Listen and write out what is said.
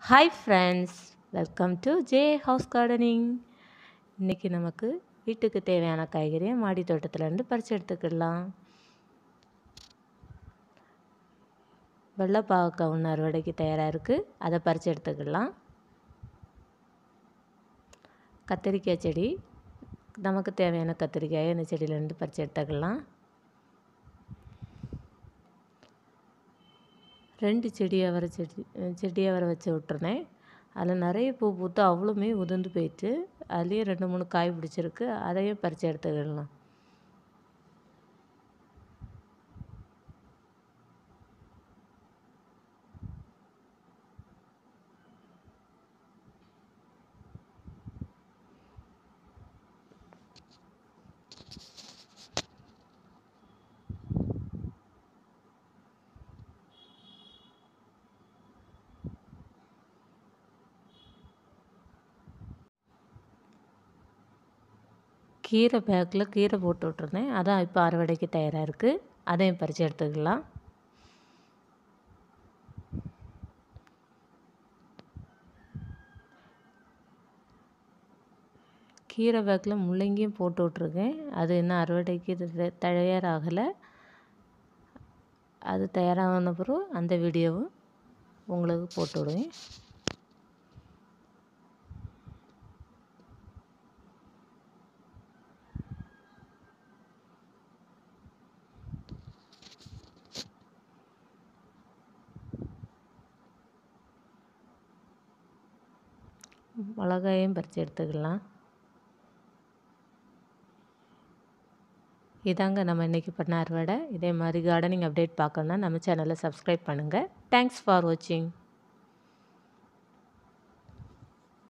Hi friends, welcome to J house gardening. இன்றைக்கி நமக்கு வீட்டுக்கு தேவையான காய்கறியை மாடி தோட்டத்துலேருந்து பறித்து எடுத்துக்கிடலாம். வெள்ளை பாவக்காய் ஒன்று அறுவடைக்கு தயாராக இருக்குது, அதை பறித்து எடுத்துக்கிடலாம். கத்திரிக்காய் செடி, நமக்கு தேவையான கத்திரிக்காயை இந்த செடியிலேருந்து பறித்து எடுத்துக்கலாம். 2 செடி அவரை வச்சு விட்டுருந்தேன். அதில் நிறைய பூ பூத்து அவ்வளோமே உதிர்ந்து போயிட்டு, அதுலேயும் 2-3 காய் பிடிச்சிருக்கு, அதையும் பறித்து எடுத்துக்கிடலாம். கீரை பேக்கில் கீரை போட்டு விட்ருந்தேன், அதான் இப்போ அறுவடைக்கு தயாராக இருக்குது, அதையும் பறித்து எடுத்துக்கலாம். கீரை பேக்கில் முள்ளங்கியும் போட்டு விட்ருக்கேன், அது இன்னும் அறுவடைக்கு தயாராகலை. அது தயாரான பிறகு அந்த வீடியோவும் உங்களுக்கு போட்டு விடுவேன். மிளகாயும் பறித்து எடுத்துக்கலாம். இதாங்க நம்ம இன்றைக்கி பண்ண அறுவடை. இதே மாதிரி கார்டனிங் அப்டேட் பார்க்கணுன்னா நம்ம சேனலை சப்ஸ்கிரைப் பண்ணுங்கள். தேங்க்ஸ் ஃபார் வாட்சிங்.